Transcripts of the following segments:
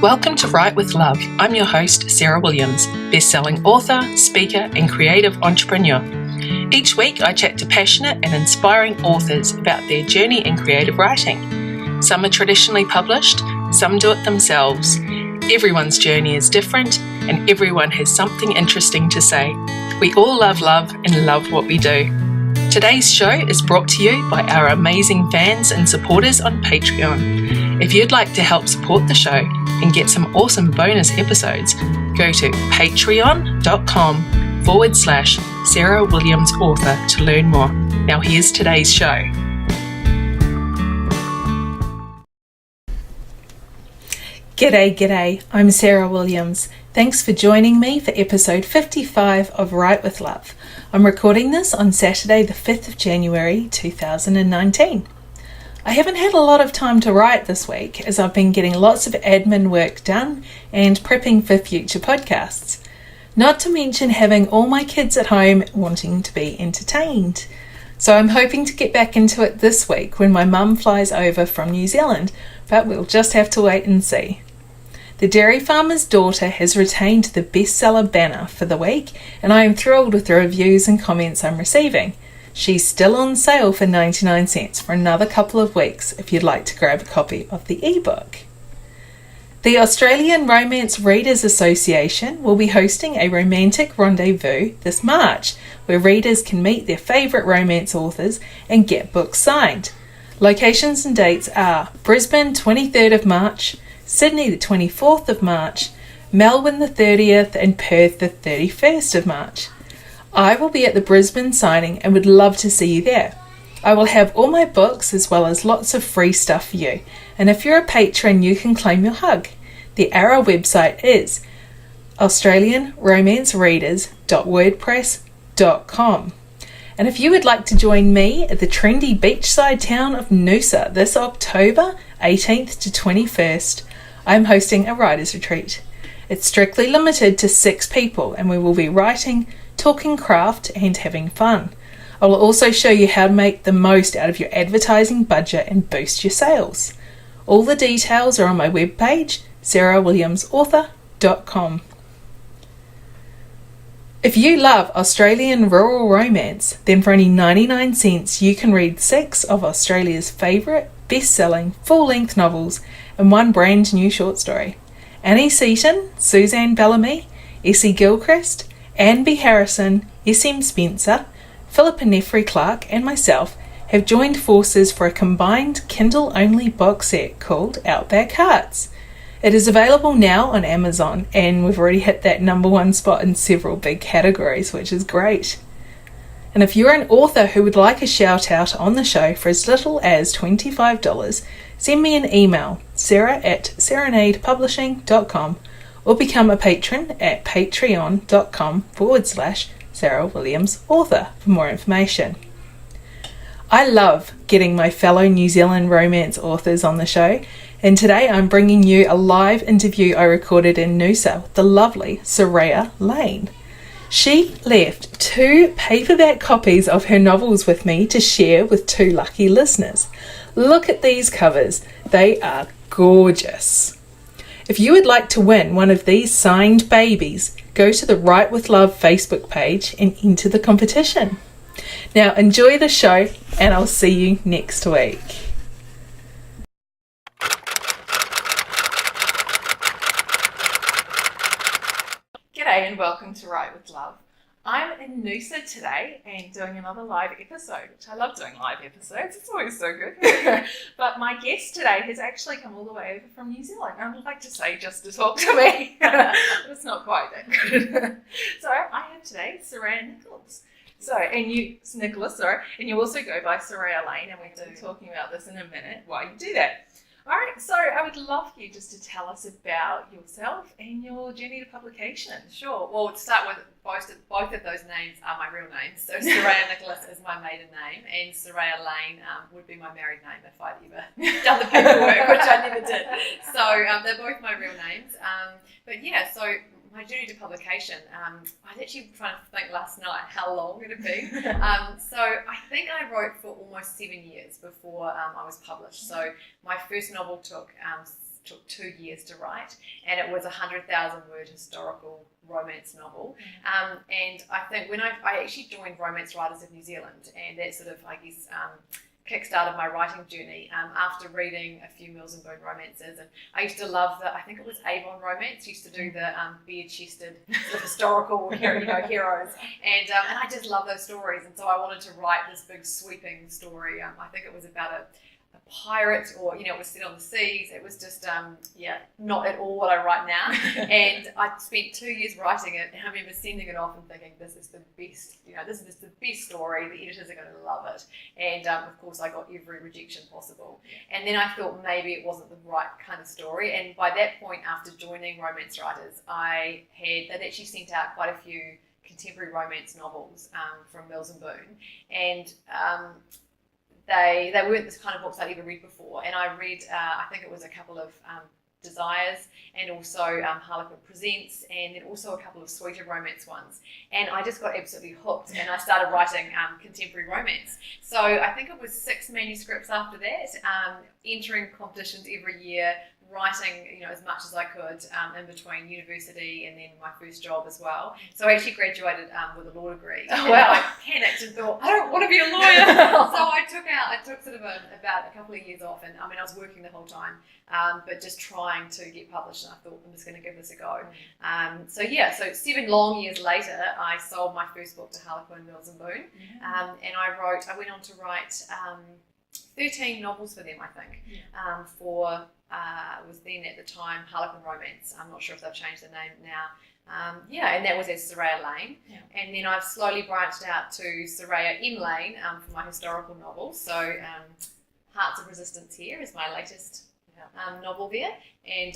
Welcome to Write with Love. I'm your host, Sarah Williams, best-selling author, speaker, and creative entrepreneur. Each week, I chat to passionate and inspiring authors about their journey in creative writing. Some are traditionally published, some do it themselves. Everyone's journey is different, and everyone has something interesting to say. We all love love and love what we do. Today's show is brought to you by our amazing fans and supporters on Patreon. If you'd like to help support the show and get some awesome bonus episodes, go to patreon.com/Sarah Williams Author to learn more. Now here's today's show. G'day, I'm Sarah Williams. Thanks for joining me for episode 55 of Write with Love. I'm recording this on Saturday the 5th of January 2019. I haven't had a lot of time to write this week as I've been getting lots of admin work done and prepping for future podcasts. Not to mention having all my kids at home wanting to be entertained. So I'm hoping to get back into it this week when my mum flies over from New Zealand, but we'll just have to wait and see. The Dairy Farmer's Daughter has retained the bestseller banner for the week, and I am thrilled with the reviews and comments I'm receiving. She's still on sale for 99 cents for another couple of weeks if you'd like to grab a copy of the ebook. The Australian Romance Readers Association will be hosting a romantic rendezvous this March, where readers can meet their favourite romance authors and get books signed. Locations and dates are Brisbane 23rd of March, Sydney the 24th of March, Melbourne the 30th and Perth the 31st of March. I will be at the Brisbane signing and would love to see you there. I will have all my books as well as lots of free stuff for you, and if you're a patron you can claim your hug. The Arrow website is australianromancereaders.wordpress.com. And if you would like to join me at the trendy beachside town of Noosa this October 18th to 21st, I'm hosting a writer's retreat. It's strictly limited to 6 people and we will be writing, talking craft and having fun. I will also show you how to make the most out of your advertising budget and boost your sales. All the details are on my webpage, sarahwilliamsauthor.com. If you love Australian rural romance, then for only 99 cents you can read 6 of Australia's favourite best-selling full-length novels and 1 brand new short story. Annie Seaton, Suzanne Bellamy, Essie Gilchrist, Anne B. Harrison, S.M. Spencer, Philippa Neffrey Clark and myself have joined forces for a combined Kindle-only box set called Outback Hearts. It is available now on Amazon and we've already hit that #1 spot in several big categories, which is great. And if you're an author who would like a shout out on the show for as little as $25, send me an email, sarah@serenadepublishing.com, or become a patron at patreon.com/Sarah Williams Author for more information. I love getting my fellow New Zealand romance authors on the show, and today I'm bringing you a live interview I recorded in Noosa with the lovely Soraya Lane. She left 2 paperback copies of her novels with me to share with 2 lucky listeners. Look at these covers. They are gorgeous. If you would like to win one of these signed babies, go to the Write with Love Facebook page and enter the competition. Now enjoy the show and I'll see you next week. G'day and welcome to Write with Love. I'm in Noosa today and doing another live episode, which I love doing live episodes. It's always so good. But my guest today has actually come all the way over from New Zealand. I would like to say just to talk to me, but it's not quite that good. So I have today Soraya Nicholas. And you also go by Soraya Lane, and we're going to be talking about this in a minute, why you do that. All right, so I would love for you just to tell us about yourself and your journey to publication. Sure. Well, to start with, both of those names are my real names. So Soraya Nicholas is my maiden name, and Soraya Lane would be my married name if I'd ever done the paperwork, which I never did. So they're both my real names. But yeah, so my journey to publication, I was actually trying to think last night how long it had been. So I think I wrote for almost 7 years before I was published. So my first novel took took 2 years to write, and it was a 100,000-word historical romance novel. And I think when I actually joined Romance Writers of New Zealand, and that sort of, I guess, kick-started my writing journey after reading a few Mills and Boon romances. And I used to love I think it was Avon Romance, used to do the bare-chested sort of historical heroes. And I just love those stories. And so I wanted to write this big sweeping story. I think it was about a pirate, or it was set on the seas. It was just not at all what I write now. And I spent 2 years writing it, and I remember sending it off and thinking, this is the best, this is the best story, the editors are going to love it. And of course I got every rejection possible. And then I thought maybe it wasn't the right kind of story, and by that point, after joining Romance Writers, they'd actually sent out quite a few contemporary romance novels from Mills and Boon, and they weren't this kind of books I'd ever read before. And I read, I think it was a couple of Desires, and also Harlequin Presents, and then also a couple of sweeter romance ones. And I just got absolutely hooked, and I started writing contemporary romance. So I think it was 6 manuscripts after that, entering competitions every year, writing as much as I could in between university and then my first job as well. So I actually graduated with a law degree. Oh, and wow. I panicked and thought, I don't want to be a lawyer. So I took sort of about a couple of years off, and I was working the whole time, but just trying to get published, and I thought, I'm just going to give this a go. So 7 long years later, I sold my first book to Harlequin, Mills and Boon, and I went on to write 13 novels for them, I think, it was then at the time Harlequin Romance. I'm not sure if they've changed the name now. And that was as Soraya Lane. Yeah. And then I've slowly branched out to Soraya M. Lane for my historical novels. So Hearts of Resistance here is my latest novel there. And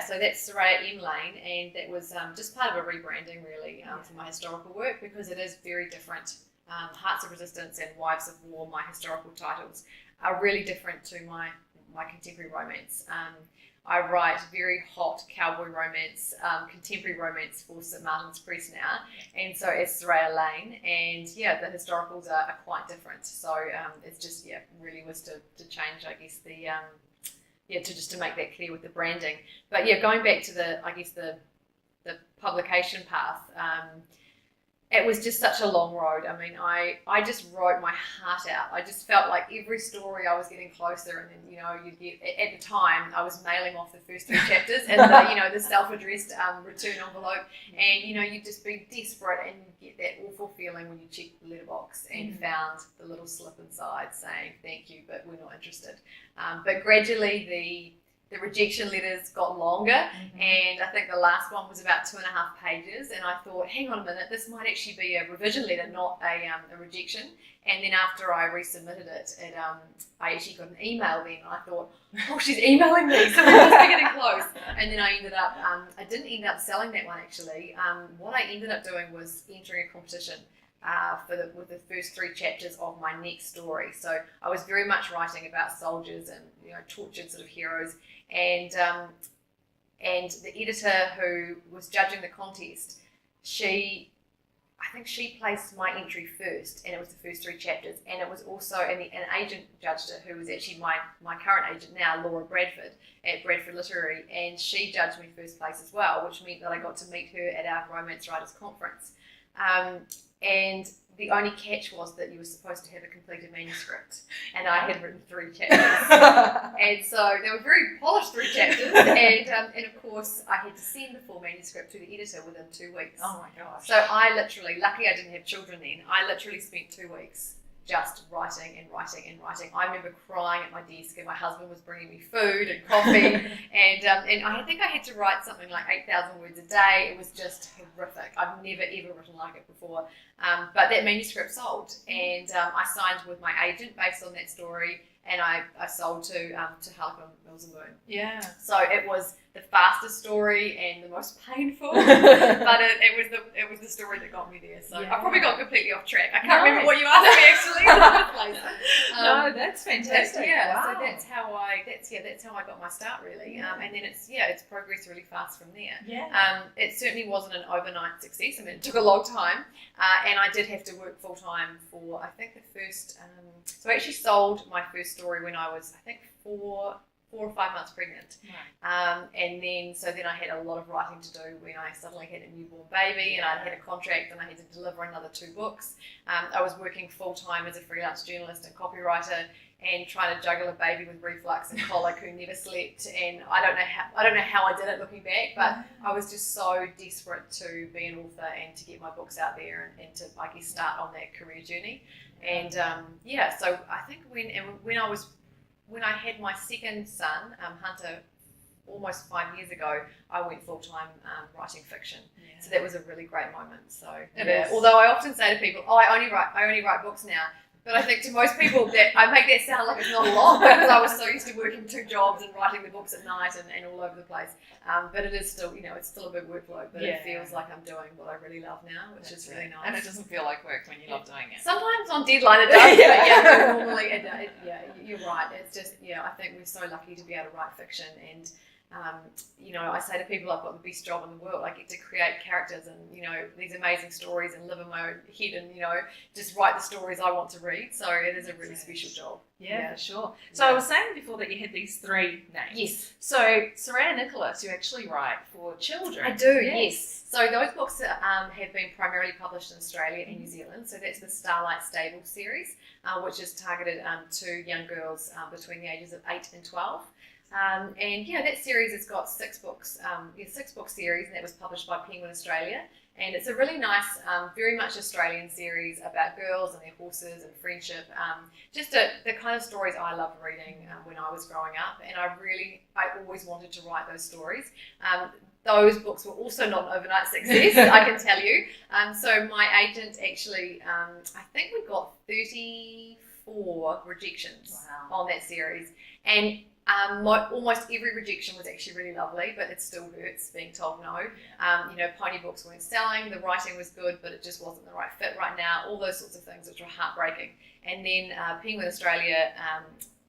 so that's Soraya M. Lane, and that was just part of a rebranding really for my historical work, because it is very different. Hearts of Resistance and Wives of War, my historical titles, are really different to my contemporary romance. I write very hot cowboy romance, contemporary romance for St Martin's Press now, and so as Soraya Lane, and the historicals are quite different. So it's just really was to change, I guess, to make that clear with the branding. But going back to the publication path. It was just such a long road. I mean, I just wrote my heart out. I just felt like every story I was getting closer, and then you'd get, at the time I was mailing off the first 3 chapters and the self-addressed return envelope, and you'd just be desperate, and you'd get that awful feeling when you checked the letterbox and found the little slip inside saying thank you, but we're not interested. But gradually the rejection letters got longer, and I think the last one was about 2.5 pages, and I thought, hang on a minute, this might actually be a revision letter, not a rejection. And then after I resubmitted it, I actually got an email then, and I thought, oh, she's emailing me, so we must be getting close. And then I ended up, I didn't end up selling that one actually. What I ended up doing was entering a competition with the first 3 chapters of my next story. So I was very much writing about soldiers and tortured sort of heroes, and the editor who was judging the contest, I think she placed my entry first, and it was the first 3 chapters, and it was also an agent judged it, who was actually my current agent now, Laura Bradford at Bradford Literary, and she judged me first place as well, which meant that I got to meet her at our Romance Writers Conference. And the only catch was that you were supposed to have a completed manuscript, and I had written 3 chapters. And so they were very polished 3 chapters, and of course I had to send the full manuscript to the editor within 2 weeks. Oh my gosh. So I literally, lucky I didn't have children then, I literally spent 2 weeks just writing and writing and writing. I remember crying at my desk, and my husband was bringing me food and coffee, and I think I had to write something like 8,000 words a day. It was just horrific. I've never ever written like it before. But that manuscript sold, and I signed with my agent based on that story, and I sold to Harlequin, Mills and Boon. Yeah. So it was the fastest story and the most painful, but it was the story that got me there. So I probably got completely off track. I can't remember what you asked me actually in the first place. No, that's fantastic. So that's how I got my start really. And then it's progressed really fast from there. Yeah. It certainly wasn't an overnight success. I mean, it took a long time, and I did have to work full time for I think the first. So I actually sold my first story when I was I think 4 or 5 months pregnant. Right. And then I had a lot of writing to do when I suddenly had a newborn baby, and I had a contract, and I had to deliver another 2 books. I was working full-time as a freelance journalist and copywriter, and trying to juggle a baby with reflux and colic who never slept, and I don't know how I did it looking back, but I was just so desperate to be an author and to get my books out there and to, I guess, start on that career journey. And so I think when I had my second son, Hunter, almost 5 years ago, I went full-time writing fiction. So that was a really great moment. So although I often say to people, I only write books now. But I think to most people that I make that sound like it's not a lot, because I was so used to working 2 jobs and writing the books at night and all over the place. But it is still, it's still a big workload, but it feels like I'm doing what I really love now, which is really nice. And it doesn't feel like work when you love doing it. Sometimes on deadline it does, but normally you're right. It's just, I think we're so lucky to be able to write fiction, and I say to people, I've got the best job in the world. I get to create characters and, these amazing stories and live in my own head and, just write the stories I want to read. So it is a really special job. Yeah, for sure. So I was saying before that you had these 3 names. Yes. So Soraya Nicholas, you actually write for children. I do, yes. So those books have been primarily published in Australia and New Zealand. So that's the Starlight Stable series, which is targeted to young girls between the ages of 8 and 12. That series has got 6 books, 6-book series, and that was published by Penguin Australia. And it's a really nice, very much Australian series about girls and their horses and friendship. Just the kind of stories I loved reading when I was growing up, and I always wanted to write those stories. Those books were also not an overnight success, I can tell you. So my agent actually, I think we got 34 rejections on that series, and almost every rejection was actually really lovely, but it still hurts being told no. Pony books weren't selling, the writing was good, but it just wasn't the right fit right now, all those sorts of things which were heartbreaking. And then Penguin Australia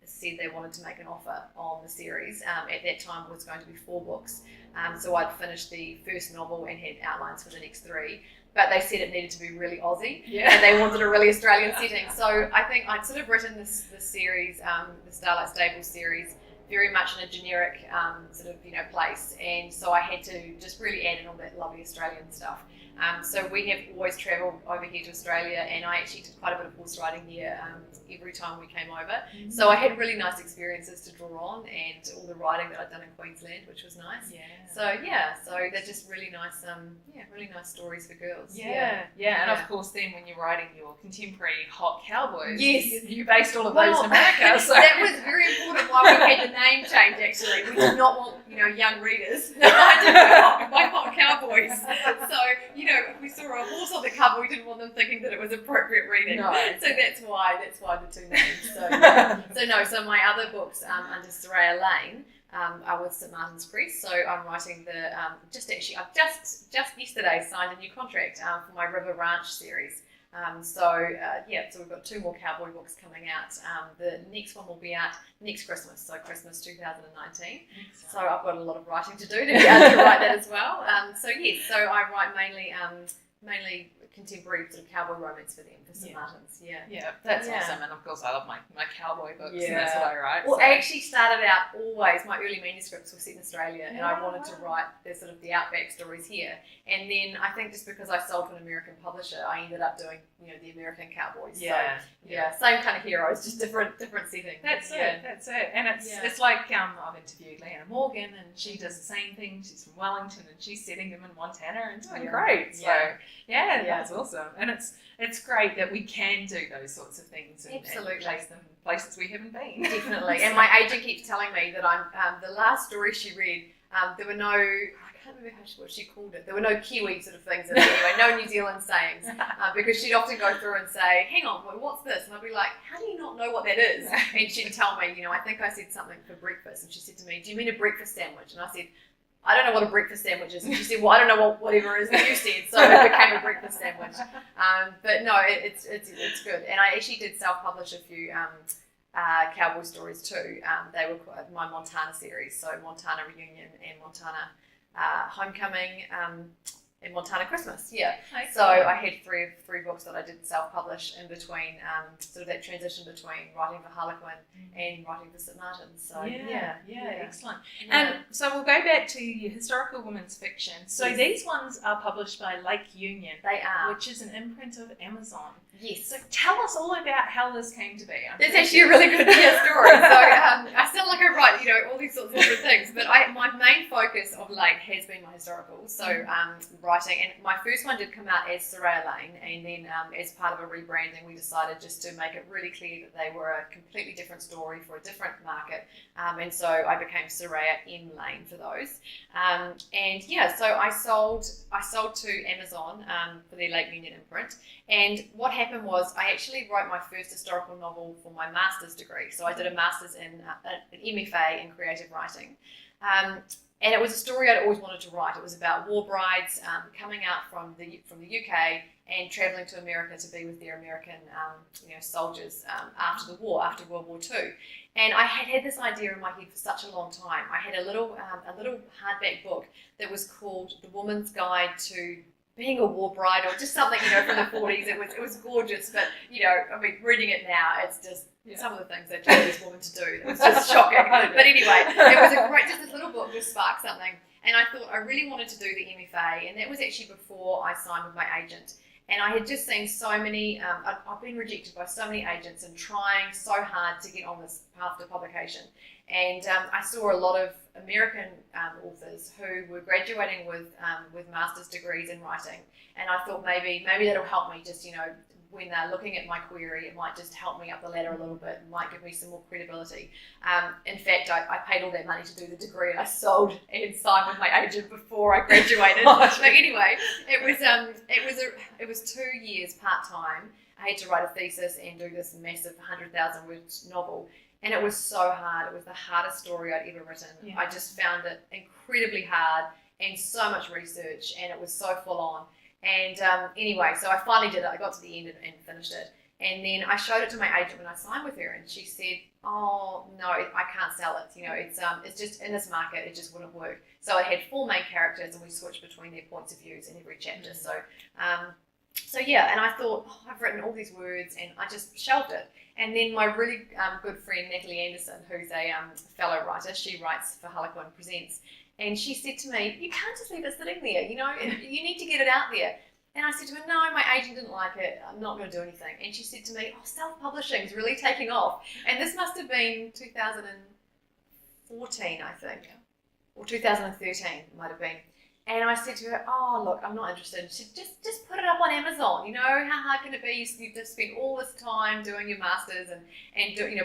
said they wanted to make an offer on the series. At that time it was going to be 4 books. So I'd finished the first novel and had outlines for the next 3. But they said it needed to be really Aussie, and they wanted a really Australian setting. So I think I'd sort of written this series, the Starlight Stable series, very much in a generic place, and so I had to just really add in all that lovely Australian stuff. So we have always travelled over here to Australia, and I actually did quite a bit of horse riding here every time we came over. Mm-hmm. So I had really nice experiences to draw on, and all the riding that I'd done in Queensland, which was nice. So they're just really nice, really nice stories for girls. And of course then when you're writing your contemporary hot cowboys, yes, you based all of those in America. So that was very important why we had the name change. Actually, we did not want young readers. I did my hot cowboys. So if we saw a horse on the cover, we didn't want them thinking that it was appropriate reading. No. So that's why the 2 names. So my other books under Soraya Lane are with St Martin's Press. So I'm writing I've just yesterday signed a new contract for my River Ranch series. So we've got 2 more cowboy books coming out. The next one will be out next Christmas, so Christmas 2019. So I've got a lot of writing to do to be able to write that as well. So I write mainly contemporary sort of cowboy romance for them, for St Martin's. That's awesome. And of course I love my cowboy books, and that's what I write. Well, I actually started out my early manuscripts were set in Australia, and I wanted to write the outback stories here. And then I think just because I sold to an American publisher, I ended up doing the American cowboys. Same kind of heroes, just different settings. That's it. And it's like I've interviewed Leanna Morgan, and she does the same thing. She's from Wellington, and she's setting them in Montana and doing great. So that's awesome. And it's great that we can do those sorts of things and place them places we haven't been. Definitely. And my agent keeps telling me that I'm the last story she read, there were no, I can't remember what she called it, there were no Kiwi sort of things in it anyway, no New Zealand sayings, because she'd often go through and say, hang on, what's this? And I'd be like, how do you not know what that is? And she'd tell me, I think I said something for breakfast, and she said to me, do you mean a breakfast sandwich? And I said, I don't know what a breakfast sandwich is. And she said, well, I don't know whatever it is that you said, so it became a breakfast sandwich. But no, it's good. And I actually did self-publish a few cowboy stories too. They were my Montana series, so Montana Reunion and Montana Homecoming. in Montana Christmas, yeah. Okay. So I had three books that I did self-publish in between, sort of that transition between writing for Harlequin and writing for St. Martin's. So yeah, excellent. Yeah. So we'll go back to your historical women's fiction. So Yes. these ones are published by Lake Union, They are. which is an imprint of Amazon. Yes. So tell us all about how this came to be. It's actually a really good story. So I sound like I write, all these sorts of different things, but my main focus of late has been my historicals. So writing, and my first one did come out as Soraya Lane, and then as part of a rebranding, we decided just to make it really clear that they were a completely different story for a different market, and so I became Soraya M. Lane for those. So I sold to Amazon for their Lake Union imprint. And what happened was I actually wrote my first historical novel for my master's degree. So I did a master's in an MFA in creative writing. And it was a story I'd always wanted to write. It was about war brides coming out from the UK and travelling to America to be with their American soldiers after the war, after World War II. And I had this idea in my head for such a long time. I had a little hardback book that was called The Woman's Guide to Being a War Bride, or just something from the 40s. It was gorgeous, but reading it now, it's just some of the things they told this woman to do. It was just shocking. But anyway, it was just this little book just sparked something. And I thought I really wanted to do the MFA, and that was actually before I signed with my agent. And I had just seen so many, I've been rejected by so many agents and trying so hard to get on this path to publication. And I saw a lot of American authors who were graduating with master's degrees in writing. And I thought maybe that'll help me just, when they're looking at my query, it might just help me up the ladder a little bit, it might give me some more credibility. In fact, I paid all that money to do the degree, and I sold and signed with my agent before I graduated. But anyway, it was 2 years part-time. I had to write a thesis and do this massive 100,000 word novel. And it was so hard. It was the hardest story I'd ever written. Yeah. I just found it incredibly hard and so much research, and it was so full on. And anyway, so I finally did it. I got to the end and finished it. And then I showed it to my agent when I signed with her, and she said, "Oh no, I can't sell it. It's just in this market, it just wouldn't work." So I had 4 main characters, and we switched between their points of views in every chapter. And I thought, I've written all these words, and I just shelved it. And then my really good friend Natalie Anderson, who's a fellow writer, she writes for Harlequin Presents, and she said to me, "You can't just leave it sitting there, you need to get it out there." And I said to her, "No, my agent didn't like it, I'm not going to do anything." And she said to me, "Self-publishing is really taking off." And this must have been 2014, I think, or 2013 might have been. And I said to her, "Oh, look, I'm not interested." She said, just put it up on Amazon. How hard can it be? You've just spent all this time doing your masters and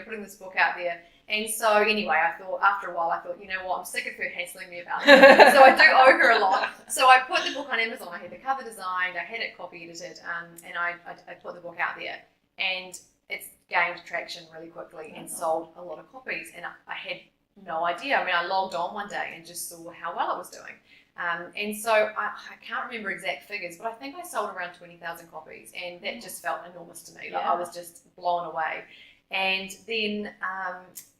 putting this book out there. And so anyway, I thought, after a while, you know what, I'm sick of her hassling me about it. So I do owe her a lot. So I put the book on Amazon. I had the cover designed, I had it copy edited, and I put the book out there. And it's gained traction really quickly and sold a lot of copies. And I had no idea. I logged on one day and just saw how well it was doing. And so I can't remember exact figures, but I think I sold around 20,000 copies, and that just felt enormous to me. Like, I was just blown away. And then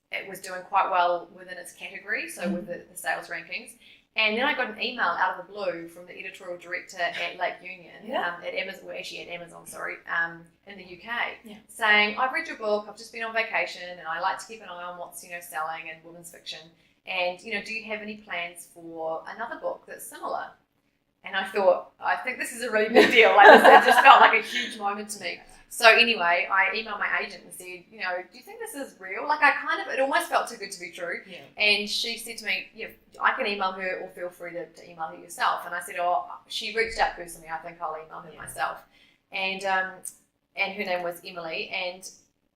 it was doing quite well within its category, so with the sales rankings. And then I got an email out of the blue from the editorial director at Lake Union, at Amazon, in the UK, saying, "I've read your book, I've just been on vacation, and I like to keep an eye on what's selling in women's fiction. And, do you have any plans for another book that's similar?" And I thought, I think this is a really big deal. It just felt like a huge moment to me. So anyway, I emailed my agent and said, "Do you think this is real?" It almost felt too good to be true. Yeah. And she said to me, "Yeah, I can email her, or feel free to email her yourself." And I said, she reached out personally. I think I'll email her myself. And her name was Emily. And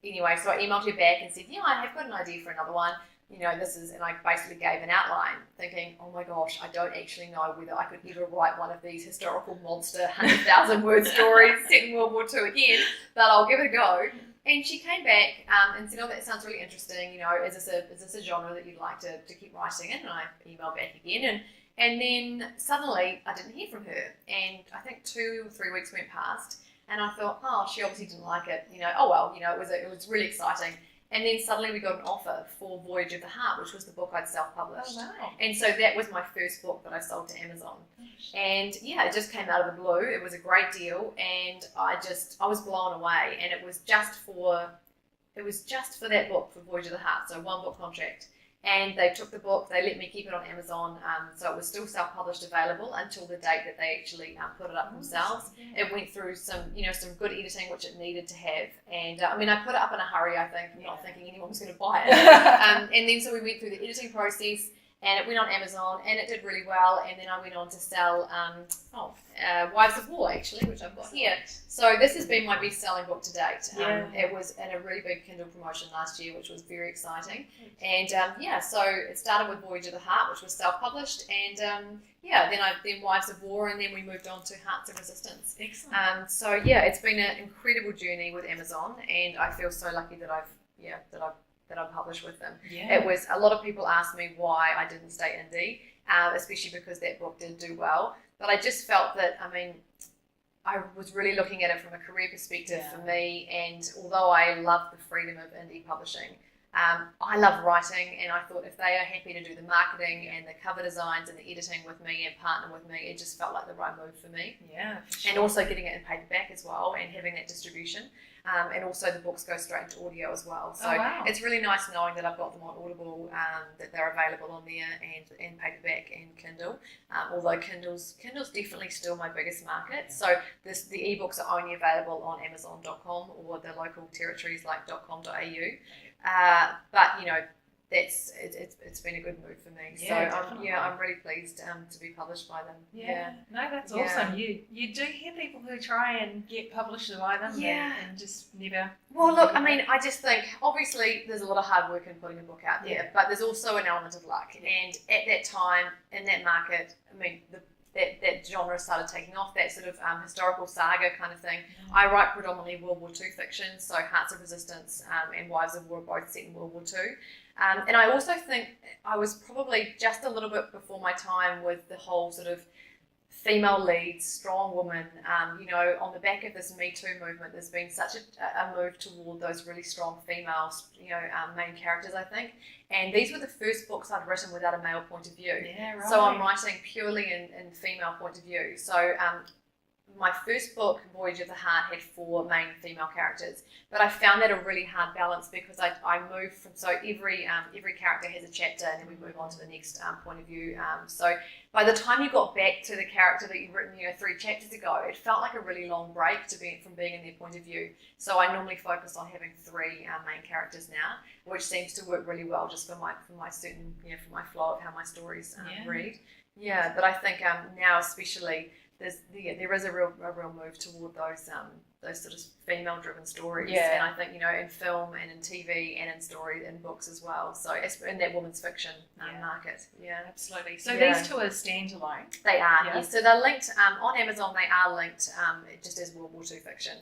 anyway, so I emailed her back and said, "I have got an idea for another one. And I basically gave an outline, thinking, oh my gosh, I don't actually know whether I could ever write one of these historical monster 100,000 word stories set in World War II again, but I'll give it a go." And she came back and said, "Oh, that sounds really interesting. Is this a genre that you'd like to keep writing in?" And I emailed back again, and then suddenly I didn't hear from her, and I think 2 or 3 weeks went past, and I thought, she obviously didn't like it. It was really exciting. And then suddenly we got an offer for Voyage of the Heart, which was the book I'd self-published. Oh, wow. And so that was my first book that I sold to Amazon. And yeah, it just came out of the blue. It was a great deal, and I was blown away. And it was just for that book, for Voyage of the Heart, so one book contract. And they took the book, they let me keep it on Amazon, so it was still self-published available until the date that they actually put it up themselves. It went through some good editing, which it needed to have. And I put it up in a hurry, I think, not thinking anyone was going to buy it. And then so we went through the editing process, and it went on Amazon, and it did really well. And then I went on to sell Wives of War, actually, which I've got here. So this has been my best-selling book to date. It was in a really big Kindle promotion last year, which was very exciting. And so it started with Voyage of the Heart, which was self-published, and then Wives of War, and then we moved on to Hearts of Resistance. Excellent. It's been an incredible journey with Amazon, and I feel so lucky that I've published with them. It was, a lot of people asked me why I didn't stay indie, especially because that book did do well. But I just felt that, I was really looking at it from a career perspective for me, and although I love the freedom of indie publishing, I love writing, and I thought if they are happy to do the marketing and the cover designs and the editing with me and partner with me, it just felt like the right move for me. Yeah, for sure. And also getting it in paperback as well, and having that distribution. And also the books go straight into audio as well. So it's really nice knowing that I've got them on Audible, that they're available on there and in paperback and Kindle. Although Kindle's definitely still my biggest market. So the ebooks are only available on Amazon.com or the local territories like .com.au. But it's been a good move for me. Yeah, so I'm really pleased to be published by them. No, that's awesome. You do hear people who try and get published by them and just never. Well, look, I just think obviously there's a lot of hard work in putting a book out there, but there's also an element of luck. And at that time in that market, that genre started taking off, that sort of historical saga kind of thing. I write predominantly World War II fiction, so Hearts of Resistance and Wives of War are both set in World War II. And I also think I was probably just a little bit before my time with the whole sort of female leads, strong woman. On the back of this Me Too movement, there's been such a move toward those really strong female, main characters, I think. And these were the first books I'd written without a male point of view. Yeah, right. So I'm writing purely in female point of view. So my first book, Voyage of the Heart, had 4 main female characters, but I found that a really hard balance because I moved from, so every character has a chapter, and then we move on to the next point of view. So by the time you got back to the character that you'd written 3 chapters ago, it felt like a really long break from being in their point of view. So I normally focus on having 3 main characters now, which seems to work really well just for my certain, for my flow of how my stories read. Yeah, but I think now especially, there is a real move toward those sort of female-driven stories, and I think in film and in TV and in story and books as well. So in that women's fiction market, absolutely. So these 2 are standalone. They are, yes. So they're linked on Amazon. They are linked just as World War II fiction,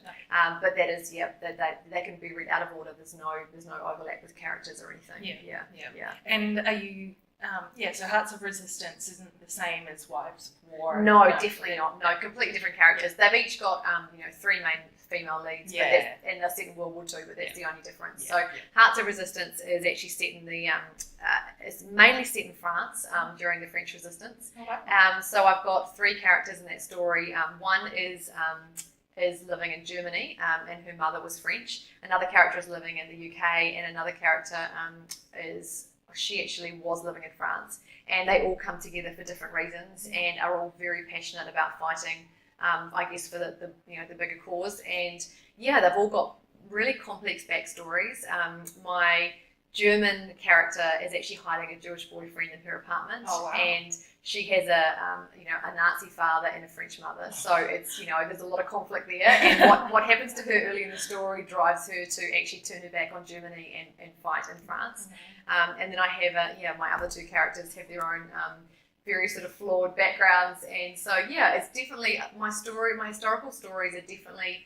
but that is they can be read out of order. There's no overlap with characters or anything. Yeah. And are you? So Hearts of Resistance isn't the same as Wives of War. No, definitely not. No, completely different characters. They've each got 3 main female leads, and they're set in World War II, but that's the only difference. So Hearts of Resistance is actually set in it's mainly set in France during the French Resistance. So I've got 3 characters in that story. One is living in Germany, and her mother was French. Another character is living in the UK, and another character she actually was living in France, and they all come together for different reasons and are all very passionate about fighting, I guess, for the bigger cause. And they've all got really complex backstories. My German character is actually hiding a Jewish boyfriend in her apartment, and she has a Nazi father and a French mother. So it's there's a lot of conflict there, and what happens to her early in the story drives her to actually turn her back on Germany and fight in France. And then I have my other 2 characters have their own very sort of flawed backgrounds, and so it's definitely my historical stories are definitely.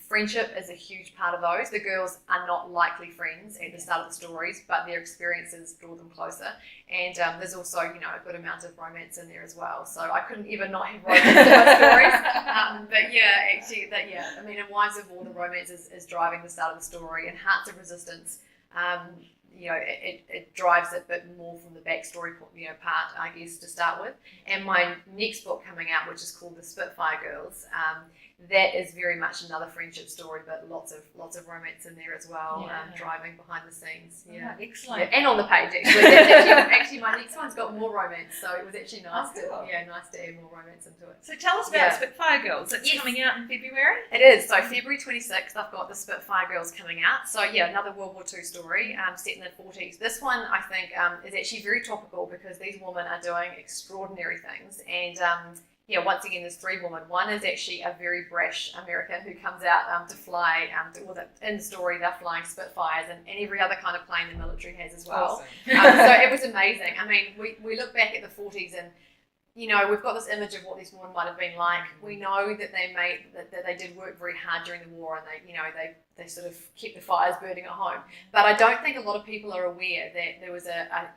Friendship is a huge part of those. The girls are not likely friends at the start of the stories, but their experiences draw them closer. And there's also, a good amount of romance in there as well. So I couldn't ever not have romance in my stories. In Wives of War, the romance is driving the start of the story. And Hearts of Resistance, it drives it a bit more from the backstory, part, I guess, to start with. And my next book coming out, which is called The Spitfire Girls, that is very much another friendship story, but lots of romance in there as well, driving behind the scenes. Yeah, excellent. Yeah, and on the page actually. That's actually my next one's got more romance, so it was actually nice nice to add more romance into it. So tell us about Spitfire Girls. It's coming out in February. It is. So February 26th, I've got The Spitfire Girls coming out. So another World War II story set in the 40s. This one I think is actually very topical because these women are doing extraordinary things, and once again, there's 3 women. One is actually a very brash American who comes out to fly. In the story, they're flying Spitfires and every other kind of plane the military has as well. Awesome. So it was amazing. I mean, we look back at the 40s and, we've got this image of what these women might have been like. We know that they did work very hard during the war, and they sort of kept the fires burning at home. But I don't think a lot of people are aware that there was a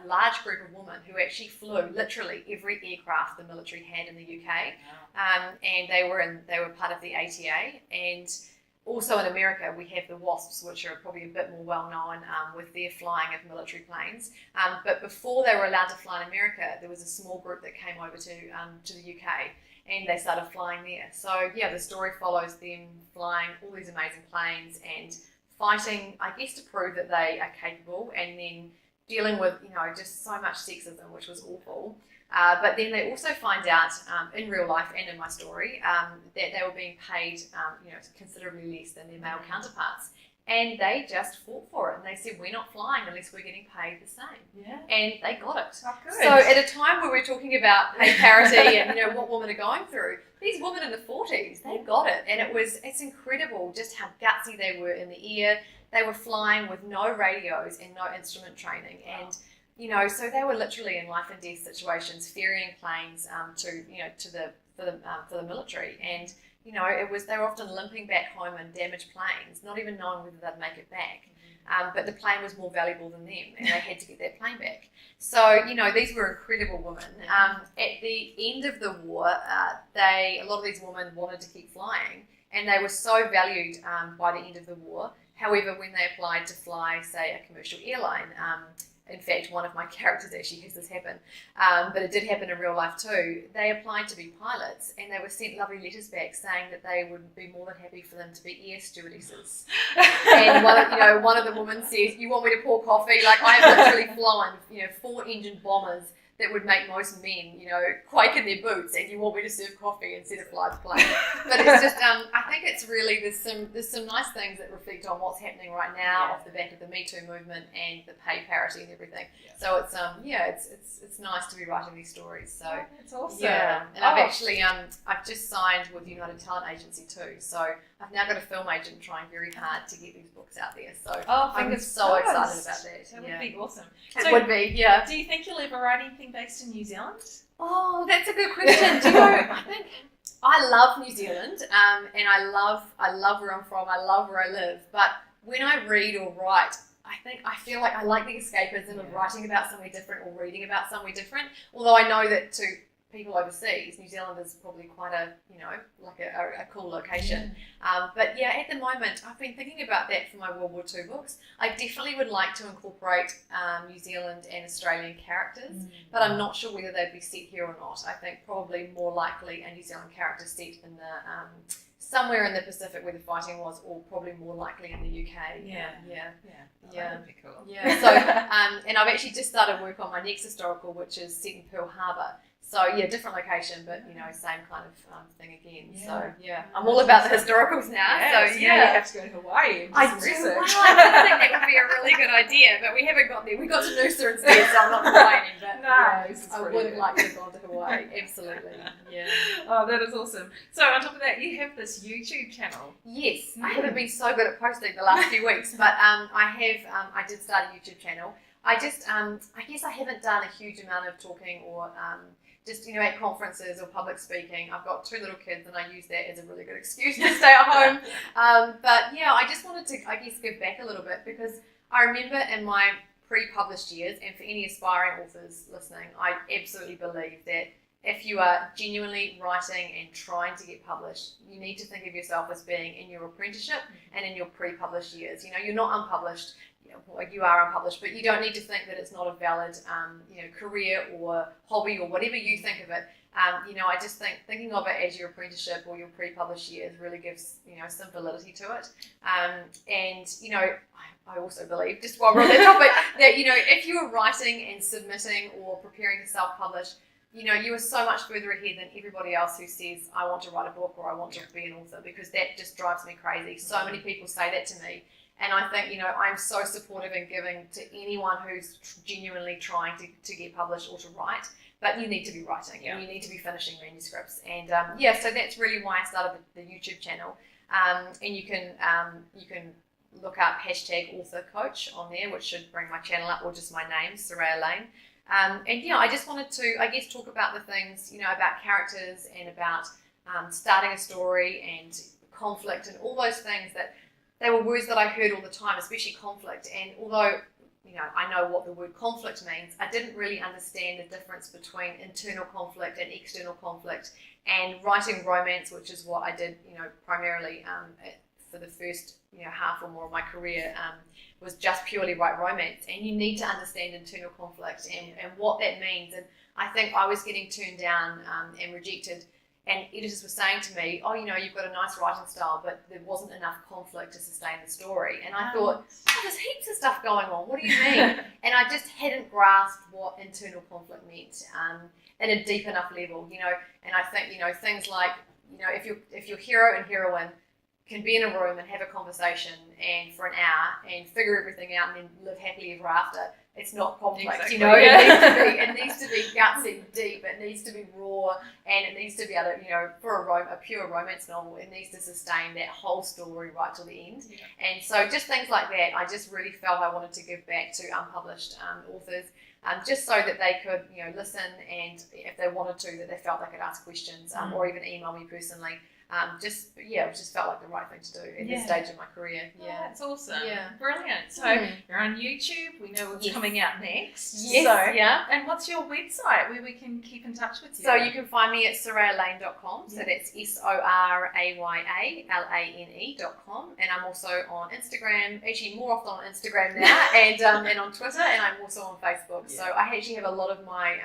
large group of women who actually flew literally every aircraft the military had in the UK, and they were part of the ATA. And also in America, we have the WASPs, which are probably a bit more well-known with their flying of military planes. But before they were allowed to fly in America, there was a small group that came over to the UK, and they started flying there. So, the story follows them flying all these amazing planes and fighting, I guess, to prove that they are capable, and then dealing with, just so much sexism, which was awful. But then they also find out in real life and in my story that they were being paid, considerably less than their male counterparts. And they just fought for it. And they said, we're not flying unless we're getting paid the same. Yeah. And they got it. Oh, good. So at a time where we're talking about pay parity and, what women are going through, these women in the 40s, they got it. And it's incredible just how gutsy they were in the air. They were flying with no radios and no instrument training. And, so they were literally in life and death situations, ferrying planes for the military. And, they were often limping back home in damaged planes, not even knowing whether they'd make it back. But the plane was more valuable than them, and they had to get that plane back. So, these were incredible women. At the end of the war, a lot of these women wanted to keep flying, and they were so valued by the end of the war. However, when they applied to fly, say, a commercial airline, in fact, one of my characters actually has this happen, but it did happen in real life too. They applied to be pilots, and they were sent lovely letters back saying that they would be more than happy for them to be air stewardesses. And one of the women says, "You want me to pour coffee? Like, I have literally flown, 4-engine bombers that would make most men, quake in their boots, and you want me to serve coffee instead of fly the plane." But it's just, I think it's really, there's some nice things that reflect on what's happening right now off the back of the Me Too movement and the pay parity and everything. Yeah. So it's nice to be writing these stories. So it's awesome. Yeah, and I've actually, I've just signed with United Talent Agency too. So I've now got a film agent trying very hard to get these books out there. So I'm so excited about that. That would be awesome. It would be, yeah. Do you think you'll ever write anything based in New Zealand? Oh, that's a good question. Do you know, I think I love New Zealand, and I love where I'm from. I love where I live. But when I read or write, I feel like I like the escapism of writing about somewhere different or reading about somewhere different. Although I know that to people overseas, New Zealand is probably quite a cool location. But at the moment, I've been thinking about that for my World War II books. I definitely would like to incorporate New Zealand and Australian characters, but I'm not sure whether they'd be set here or not. I think probably more likely a New Zealand character set in the somewhere in the Pacific where the fighting was, or probably more likely in the UK. That would be cool. Yeah. So and I've actually just started work on my next historical, which is set in Pearl Harbor. So different location, but same kind of thing again. So I'm all about the historicals now. Yeah, so you have to go to Hawaii and do some research. Well, I think that would be a really good idea, but we haven't got there. We got to Noosa instead, so I'm not complaining. But I would have liked to have gone to Hawaii. Absolutely. Yeah. Oh, that is awesome. So on top of that, you have this YouTube channel. Yes, I haven't been so good at posting the last few weeks, but I did start a YouTube channel. I guess I haven't done a huge amount of talking or just at conferences or public speaking. I've got 2 little kids, and I use that as a really good excuse to stay at home. But I just wanted to, give back a little bit, because I remember in my pre-published years, and for any aspiring authors listening, I absolutely believe that if you are genuinely writing and trying to get published, you need to think of yourself as being in your apprenticeship and in your pre-published years. You're not unpublished. you are unpublished, but you don't need to think that it's not a valid, career or hobby or whatever you think of it. I just think thinking of it as your apprenticeship or your pre-published years really gives, some validity to it. I also believe, just while we're on that topic, that, if you are writing and submitting or preparing to self-publish, you are so much further ahead than everybody else who says, I want to write a book or I want to be an author, because that just drives me crazy. So many people say that to me. And I think, I'm so supportive and giving to anyone who's genuinely trying to get published or to write. But you need to be writing and you need to be finishing manuscripts. And so that's really why I started the YouTube channel. And you can look up #authorcoach on there, which should bring my channel up, or just my name, Soraya Lane. I just wanted to, talk about the things, about characters and about starting a story and conflict and all those things that they were words that I heard all the time, especially conflict. And although, I know what the word conflict means, I didn't really understand the difference between internal conflict and external conflict. And writing romance, which is what I did, primarily for the first, half or more of my career, was just purely write romance. And you need to understand internal conflict and what that means. And I think I was getting turned down and rejected. And editors were saying to me, you've got a nice writing style, but there wasn't enough conflict to sustain the story. And I thought, there's heaps of stuff going on. What do you mean? And I just hadn't grasped what internal conflict meant at a deep enough level, And I think, things like, if your hero and heroine can be in a room and have a conversation and for an hour and figure everything out and then live happily ever after, it's not complex, Exactly. It needs to be gutsy, deep, it needs to be raw, and it needs to be able to, for a pure romance novel, it needs to sustain that whole story right till the end. Yeah. And so just things like that, I just really felt I wanted to give back to unpublished authors, just so that they could, listen, and if they wanted to, that they felt they could ask questions, or even email me personally. It just felt like the right thing to do at this stage of my career. Yeah, that's awesome. Yeah, brilliant. So you're on YouTube. We know what's coming out next. Yes. So, yeah. And what's your website where we can keep in touch with you? So you can find me at sorayalane.com. So that's SORAYALANE.com. And I'm also on Instagram. Actually, more often on Instagram now, and on Twitter. And I'm also on Facebook. Yeah. So I actually have a lot of my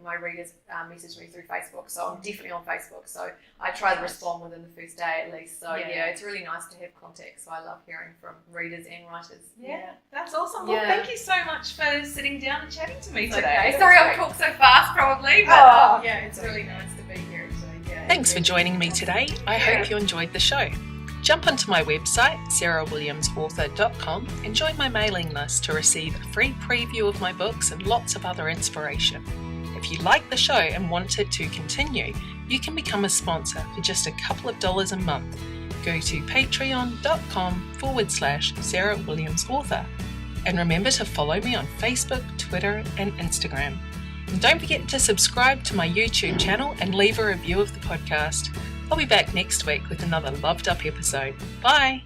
my readers message me through Facebook. So I'm definitely on Facebook. So I try to respond within the first day at least. So it's really nice to have contact. So I love hearing from readers and writers. Yeah, that's awesome. Well, thank you so much for sitting down and chatting to me today. Okay. Sorry I'll talk so fast probably, but it's really nice to be here actually. Yeah. Thanks for joining me today. I hope you enjoyed the show. Jump onto my website, sarahwilliamsauthor.com, and join my mailing list to receive a free preview of my books and lots of other inspiration. If you like the show and want it to continue, you can become a sponsor for just a couple of dollars a month. Go to patreon.com/Sarah Williams Author. And remember to follow me on Facebook, Twitter, and Instagram. And don't forget to subscribe to my YouTube channel and leave a review of the podcast. I'll be back next week with another loved up episode. Bye!